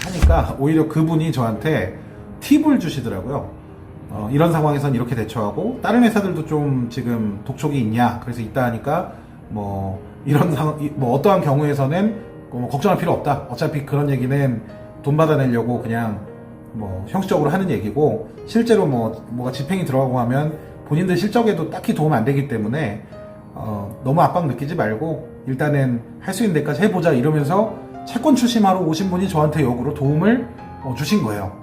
하니까 오히려 그분이 저한테 팁을 주시더라고요. 이런 상황에선 이렇게 대처하고 다른 회사들도 좀 지금 독촉이 있냐, 그래서 있다 하니까 뭐 이런 상황, 뭐 어떠한 경우에서는 뭐 걱정할 필요 없다, 어차피 그런 얘기는 돈 받아내려고 그냥 뭐 형식적으로 하는 얘기고, 실제로 뭐가 집행이 들어가고 하면 본인들 실적에도 딱히 도움 안 되기 때문에 너무 압박 느끼지 말고 일단은 할 수 있는 데까지 해보자, 이러면서 채권 추심하러 오신 분이 저한테 역으로 도움을 주신 거예요.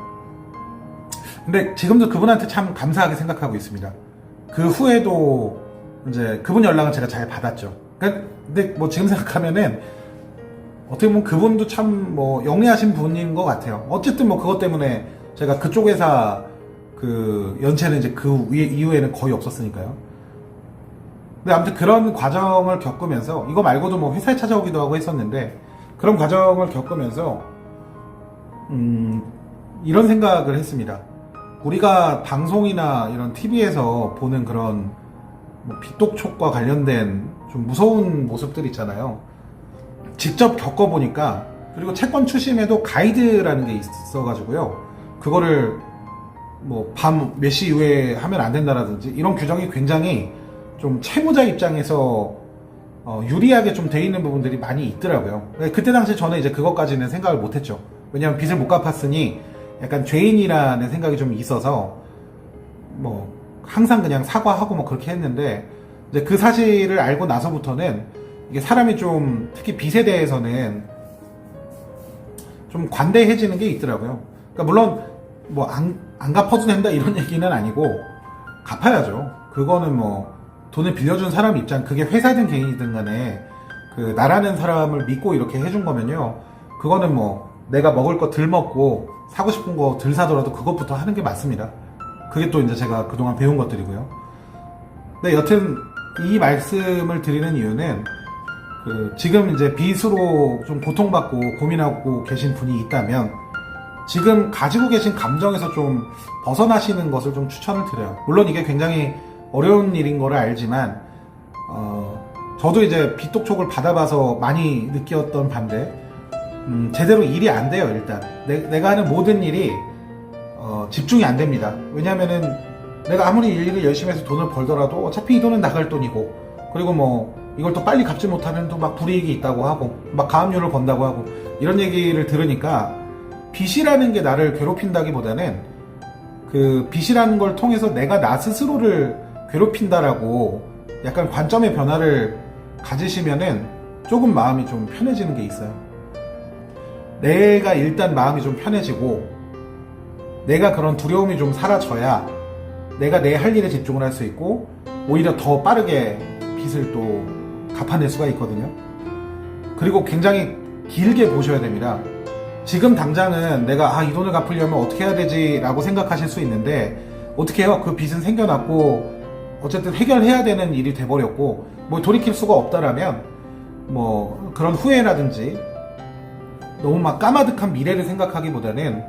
근데 지금도 그분한테 참 감사하게 생각하고 있습니다. 그 후에도 이제 그분 연락은 제가 잘 받았죠. 근데 뭐 지금 생각하면은 어떻게 보면 그분도 참 뭐 영리하신 분인 것 같아요. 어쨌든 뭐 그것 때문에 제가 그쪽 회사 그 연체는 이제 그 이후에는 거의 없었으니까요. 근데 아무튼 그런 과정을 겪으면서, 이거 말고도 뭐 회사에 찾아오기도 하고 했었는데, 그런 과정을 겪으면서 이런 생각을 했습니다. 우리가 방송이나 이런 TV에서 보는 그런 뭐 빚독촉과 관련된 좀 무서운 모습들 있잖아요. 직접 겪어보니까, 그리고 채권 추심에도 가이드라는 게 있어가지고요, 그거를 뭐 밤 몇 시 이후에 하면 안 된다라든지 이런 규정이 굉장히 좀 채무자 입장에서 유리하게 좀 돼 있는 부분들이 많이 있더라고요. 그때 당시 저는 이제 그것까지는 생각을 못했죠. 왜냐하면 빚을 못 갚았으니 약간 죄인이라는 생각이 좀 있어서 뭐 항상 그냥 사과하고 뭐 그렇게 했는데, 이제 그 사실을 알고 나서부터는 이게 사람이 좀, 특히 빚에 대해서는 좀 관대해지는 게 있더라고요. 그러니까 물론 뭐 안 갚아도 된다 이런 얘기는 아니고 갚아야죠. 그거는 뭐 돈을 빌려준 사람 입장, 그게 회사든 개인이든 간에 그 나라는 사람을 믿고 이렇게 해준 거면요, 그거는 뭐 내가 먹을 거 덜 먹고 사고 싶은 거 덜 사더라도 그것부터 하는 게 맞습니다. 그게 또 이제 제가 그동안 배운 것들이고요. 근데 여튼 이 말씀을 드리는 이유는, 그 지금 이제 빚으로 좀 고통받고 고민하고 계신 분이 있다면 지금 가지고 계신 감정에서 좀 벗어나시는 것을 좀 추천을 드려요. 물론 이게 굉장히 어려운 일인 거를 알지만 저도 이제 빚독촉을 받아봐서 많이 느꼈던 반대, 제대로 일이 안 돼요. 일단 내가 하는 모든 일이 집중이 안 됩니다. 왜냐면은 내가 아무리 일을 열심히 해서 돈을 벌더라도 어차피 이 돈은 나갈 돈이고, 그리고 뭐 이걸 또 빨리 갚지 못하면 또 막 불이익이 있다고 하고 막 가압류를 건다고 하고 이런 얘기를 들으니까, 빚이라는 게 나를 괴롭힌다기보다는 그 빚이라는 걸 통해서 내가 나 스스로를 괴롭힌다라고 약간 관점의 변화를 가지시면은 조금 마음이 좀 편해지는 게 있어요. 내가 일단 마음이 좀 편해지고 내가 그런 두려움이 좀 사라져야 내가 내 할 일에 집중을 할 수 있고 오히려 더 빠르게 빚을 또 갚아낼 수가 있거든요. 그리고 굉장히 길게 보셔야 됩니다. 지금 당장은 내가 이 돈을 갚으려면 어떻게 해야 되지 라고 생각하실 수 있는데, 어떻게 해요? 그 빚은 생겨났고 어쨌든 해결해야 되는 일이 돼버렸고 뭐 돌이킬 수가 없다라면 뭐 그런 후회라든지 너무 막 까마득한 미래를 생각하기보다는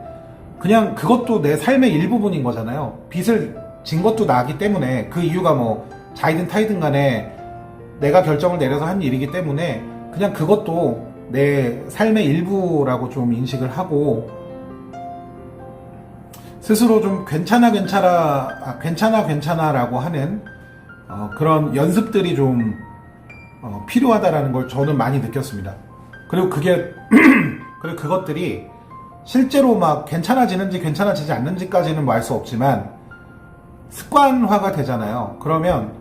그냥 그것도 내 삶의 일부분인 거잖아요. 빚을 진 것도 나기 때문에, 그 이유가 뭐 자이든 타이든 간에 내가 결정을 내려서 한 일이기 때문에 그냥 그것도 내 삶의 일부라고 좀 인식을 하고 스스로 좀 괜찮아 라고 하는 그런 연습들이 좀 필요하다라는 걸 저는 많이 느꼈습니다. 그리고 그리고 그것들이 실제로 막 괜찮아지는지 괜찮아지지 않는지까지는 뭐 알 수 없지만 습관화가 되잖아요. 그러면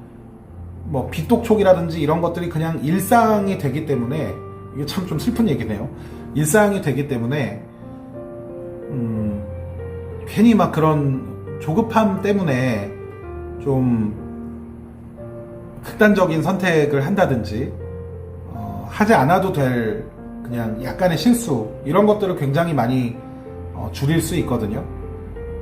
뭐 빚독촉이라든지 이런 것들이 그냥 일상이 되기 때문에, 이게 참 좀 슬픈 얘기네요. 일상이 되기 때문에 괜히 막 그런 조급함 때문에 좀 극단적인 선택을 한다든지 하지 않아도 될 그냥 약간의 실수, 이런 것들을 굉장히 많이 줄일 수 있거든요.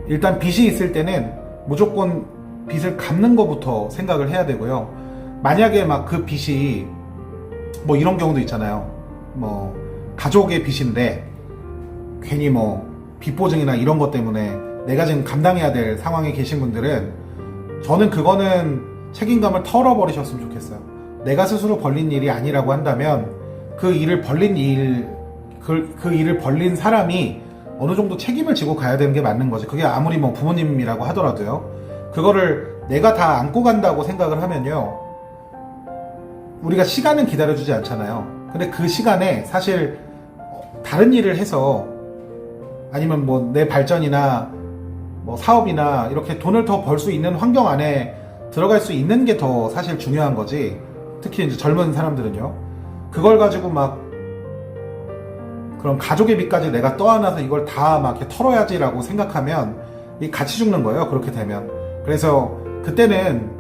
일단 빚이 있을 때는 무조건 빚을 갚는 것부터 생각을 해야 되고요. 만약에 막 그 빚이 뭐 이런 경우도 있잖아요. 뭐 가족의 빚인데 괜히 뭐 빚보증이나 이런 것 때문에 내가 지금 감당해야 될 상황에 계신 분들은, 저는 그거는 책임감을 털어버리셨으면 좋겠어요. 내가 스스로 벌린 일이 아니라고 한다면 그 일을 벌린 사람이 어느 정도 책임을 지고 가야 되는 게 맞는 거지. 그게 아무리 뭐 부모님이라고 하더라도요. 그거를 내가 다 안고 간다고 생각을 하면요. 우리가 시간은 기다려주지 않잖아요. 근데 그 시간에 사실 다른 일을 해서 아니면 뭐 내 발전이나 뭐 사업이나 이렇게 돈을 더 벌 수 있는 환경 안에 들어갈 수 있는 게 더 사실 중요한 거지. 특히 이제 젊은 사람들은요. 그걸 가지고 막 그런 가족의 빚까지 내가 떠안아서 이걸 다 막 이렇게 털어야지라고 생각하면 이 같이 죽는 거예요. 그렇게 되면. 그래서 그때는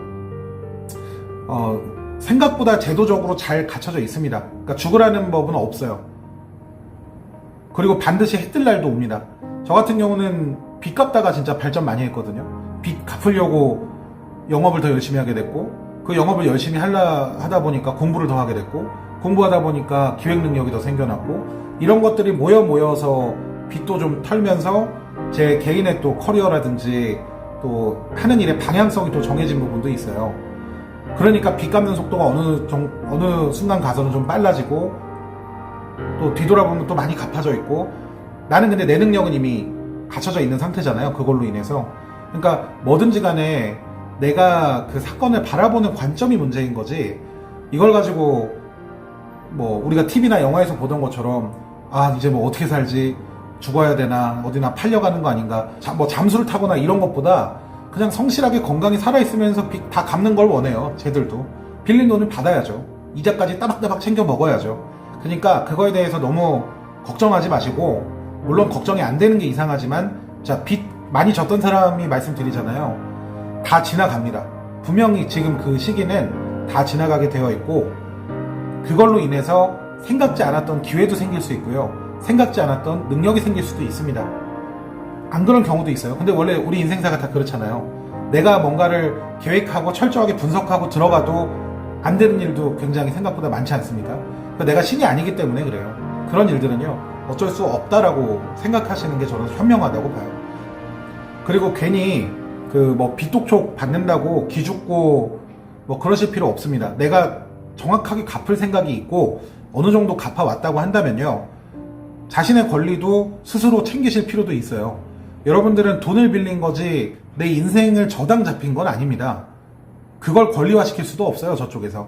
생각보다 제도적으로 잘 갖춰져 있습니다. 그러니까 죽으라는 법은 없어요. 그리고 반드시 해 뜰 날도 옵니다. 저 같은 경우는 빚 갚다가 진짜 발전 많이 했거든요. 빚 갚으려고 영업을 더 열심히 하게 됐고, 그 영업을 열심히 하다 보니까 공부를 더 하게 됐고, 공부하다 보니까 기획 능력이 더 생겨났고, 이런 것들이 모여서 빚도 좀 털면서 제 개인의 또 커리어라든지 또 하는 일의 방향성이 또 정해진 부분도 있어요. 그러니까 빚 갚는 속도가 어느 순간 가서는 좀 빨라지고, 또 뒤돌아보면 또 많이 갚아져 있고, 나는 근데 내 능력은 이미 갖춰져 있는 상태잖아요. 그걸로 인해서. 그러니까 뭐든지 간에 내가 그 사건을 바라보는 관점이 문제인 거지, 이걸 가지고 뭐 우리가 TV나 영화에서 보던 것처럼 이제 뭐 어떻게 살지, 죽어야 되나, 어디나 팔려가는 거 아닌가, 뭐 잠수를 타거나 이런 것보다 그냥 성실하게 건강히 살아있으면서 빚 다 갚는 걸 원해요. 쟤들도 빌린 돈을 받아야죠. 이자까지 따박따박 챙겨 먹어야죠. 그러니까 그거에 대해서 너무 걱정하지 마시고, 물론 걱정이 안 되는 게 이상하지만, 자, 빚 많이 졌던 사람이 말씀드리잖아요. 다 지나갑니다. 분명히 지금 그 시기는 다 지나가게 되어 있고, 그걸로 인해서 생각지 않았던 기회도 생길 수 있고요. 생각지 않았던 능력이 생길 수도 있습니다. 안 그런 경우도 있어요. 근데 원래 우리 인생사가 다 그렇잖아요. 내가 뭔가를 계획하고 철저하게 분석하고 들어가도 안 되는 일도 굉장히 생각보다 많지 않습니까? 그러니까 내가 신이 아니기 때문에 그래요. 그런 일들은요, 어쩔 수 없다라고 생각하시는 게 저는 현명하다고 봐요. 그리고 괜히 그 뭐 빚독촉 받는다고 기죽고 뭐 그러실 필요 없습니다. 내가 정확하게 갚을 생각이 있고 어느 정도 갚아왔다고 한다면요, 자신의 권리도 스스로 챙기실 필요도 있어요. 여러분들은 돈을 빌린 거지 내 인생을 저당 잡힌 건 아닙니다. 그걸 권리화시킬 수도 없어요. 저쪽에서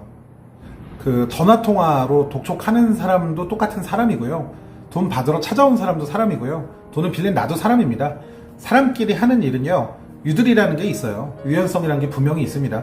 그 전화통화로 독촉하는 사람도 똑같은 사람이고요, 돈 받으러 찾아온 사람도 사람이고요, 돈을 빌린 나도 사람입니다. 사람끼리 하는 일은요, 유들이라는 게 있어요. 유연성이라는 게 분명히 있습니다.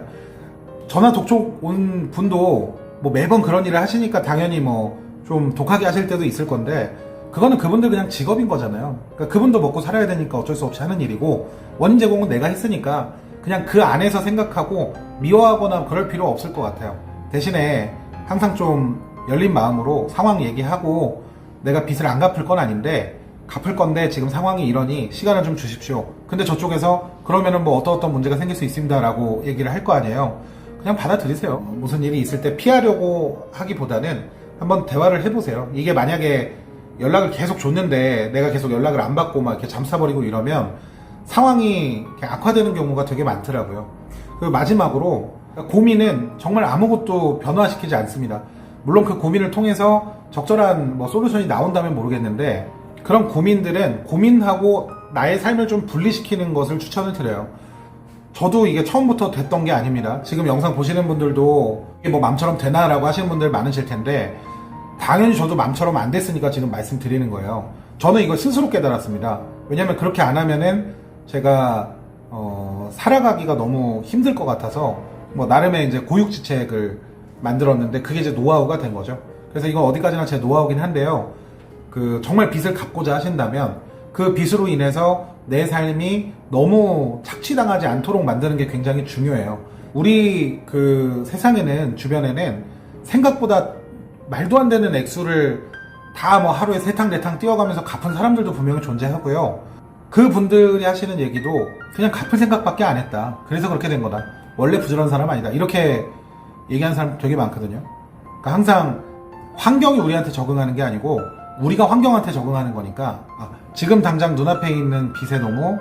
전화 독촉 온 분도 뭐 매번 그런 일을 하시니까 당연히 뭐 좀 독하게 하실 때도 있을 건데, 그거는 그분들 그냥 직업인 거잖아요. 그러니까 그분도 먹고 살아야 되니까 어쩔 수 없이 하는 일이고, 원인 제공은 내가 했으니까 그냥 그 안에서 생각하고 미워하거나 그럴 필요 없을 것 같아요. 대신에 항상 좀 열린 마음으로 상황 얘기하고, 내가 빚을 안 갚을 건 아닌데 갚을 건데 지금 상황이 이러니 시간을 좀 주십시오. 근데 저쪽에서 그러면은 뭐 어떤 문제가 생길 수 있습니다 라고 얘기를 할 거 아니에요. 그냥 받아들이세요. 무슨 일이 있을 때 피하려고 하기보다는 한번 대화를 해보세요. 이게 만약에 연락을 계속 줬는데 내가 계속 연락을 안 받고 막 이렇게 잠수버리고 이러면 상황이 이렇게 악화되는 경우가 되게 많더라고요. 그리고 마지막으로, 고민은 정말 아무것도 변화시키지 않습니다. 물론 그 고민을 통해서 적절한 뭐 솔루션이 나온다면 모르겠는데, 그런 고민들은 고민하고 나의 삶을 좀 분리시키는 것을 추천을 드려요. 저도 이게 처음부터 됐던 게 아닙니다. 지금 영상 보시는 분들도 이게 뭐 맘처럼 되나라고 하시는 분들 많으실 텐데, 당연히 저도 맘처럼 안 됐으니까 지금 말씀드리는 거예요. 저는 이걸 스스로 깨달았습니다. 왜냐면 그렇게 안 하면은 제가 살아가기가 너무 힘들 것 같아서 뭐 나름의 이제 고육지책을 만들었는데, 그게 이제 노하우가 된 거죠. 그래서 이건 어디까지나 제 노하우긴 한데요, 그 정말 빚을 갚고자 하신다면 그 빚으로 인해서 내 삶이 너무 착취당하지 않도록 만드는 게 굉장히 중요해요. 우리 그 세상에는, 주변에는 생각보다 말도 안 되는 액수를 다 뭐 하루에 세탕네탕 뛰어가면서 갚은 사람들도 분명히 존재하고요. 그 분들이 하시는 얘기도 그냥 갚을 생각밖에 안 했다, 그래서 그렇게 된 거다, 원래 부지런한 사람 아니다, 이렇게 얘기하는 사람 되게 많거든요. 그러니까 항상 환경이 우리한테 적응하는 게 아니고 우리가 환경한테 적응하는 거니까, 지금 당장 눈앞에 있는 빚에 너무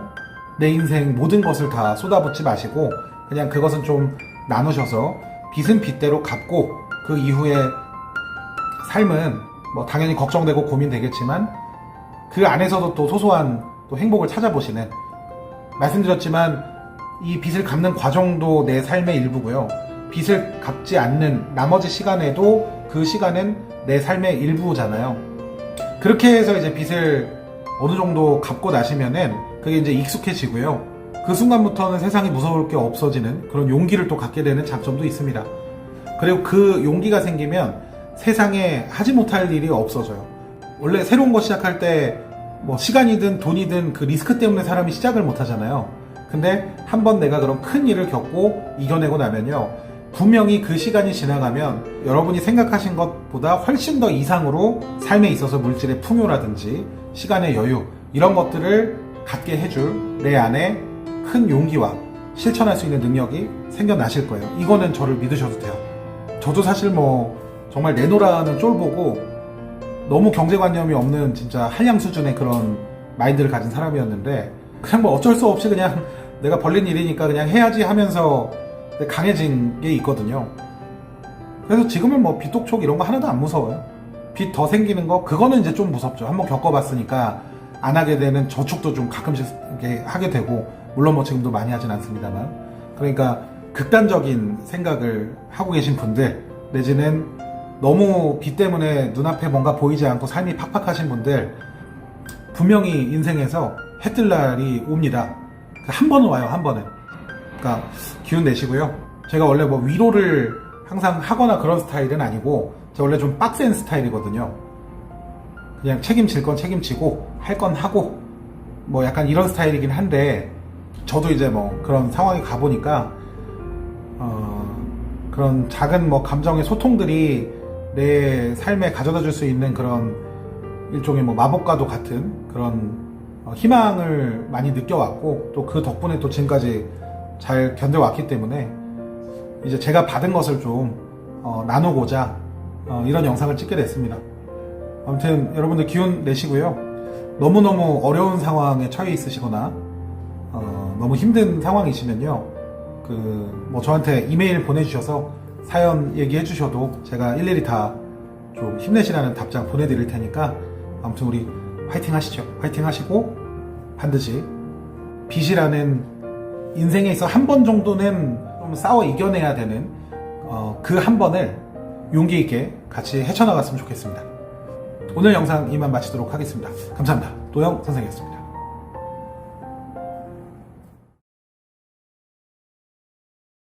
내 인생 모든 것을 다 쏟아붓지 마시고 그냥 그것은 좀 나누셔서 빚은 빚대로 갚고, 그 이후에 삶은 뭐 당연히 걱정되고 고민되겠지만 그 안에서도 또 소소한 또 행복을 찾아보시는, 말씀드렸지만 이 빚을 갚는 과정도 내 삶의 일부고요. 빚을 갚지 않는 나머지 시간에도 그 시간은 내 삶의 일부잖아요. 그렇게 해서 이제 빚을 어느 정도 갚고 나시면은 그게 이제 익숙해지고요. 그 순간부터는 세상이 무서울 게 없어지는 그런 용기를 또 갖게 되는 장점도 있습니다. 그리고 그 용기가 생기면 세상에 하지 못할 일이 없어져요. 원래 새로운 거 시작할 때 뭐 시간이든 돈이든 그 리스크 때문에 사람이 시작을 못 하잖아요. 근데 한번 내가 그런 큰 일을 겪고 이겨내고 나면요, 분명히 그 시간이 지나가면 여러분이 생각하신 것보다 훨씬 더 이상으로 삶에 있어서 물질의 풍요라든지 시간의 여유, 이런 것들을 갖게 해줄 내 안에 큰 용기와 실천할 수 있는 능력이 생겨나실 거예요. 이거는 저를 믿으셔도 돼요. 저도 사실 뭐 정말 내노라는 쫄보고 너무 경제관념이 없는 진짜 한량 수준의 그런 마인드를 가진 사람이었는데, 그냥 뭐 어쩔 수 없이 그냥 내가 벌린 일이니까 그냥 해야지 하면서 강해진 게 있거든요. 그래서 지금은 뭐 빚독촉 이런 거 하나도 안 무서워요. 빚 더 생기는 거, 그거는 이제 좀 무섭죠. 한번 겪어봤으니까 안 하게 되는 저축도 좀 가끔씩 이렇게 하게 되고, 물론 뭐 지금도 많이 하진 않습니다만. 그러니까 극단적인 생각을 하고 계신 분들, 내지는 너무 빚 때문에 눈앞에 뭔가 보이지 않고 삶이 팍팍하신 분들, 분명히 인생에서 해 뜰 날이 옵니다. 한 번은 와요, 한 번은. 그러니까 기운 내시고요. 제가 원래 뭐 위로를 항상 하거나 그런 스타일은 아니고, 제가 원래 좀 빡센 스타일이거든요. 그냥 책임질 건 책임지고 할 건 하고 뭐 약간 이런 스타일이긴 한데, 저도 이제 뭐 그런 상황에 가보니까 그런 작은 뭐 감정의 소통들이 내 삶에 가져다 줄 수 있는 그런 일종의 뭐 마법과도 같은 그런 희망을 많이 느껴왔고, 또 그 덕분에 또 지금까지 잘 견뎌왔기 때문에 이제 제가 받은 것을 좀 나누고자 이런 영상을 찍게 됐습니다. 아무튼 여러분들 기운 내시고요. 너무너무 어려운 상황에 처해 있으시거나 너무 힘든 상황이시면요, 뭐 저한테 이메일 보내주셔서 사연 얘기해 주셔도 제가 일일이 다 좀 힘내시라는 답장 보내드릴 테니까, 아무튼 우리 화이팅 하시죠. 화이팅 하시고 반드시 빚이라는 인생에 있어 한 번 정도는 좀 싸워 이겨내야 되는 그 한 번을 용기 있게 같이 헤쳐나갔으면 좋겠습니다. 오늘 영상 이만 마치도록 하겠습니다. 감사합니다. 도영 선생이었습니다.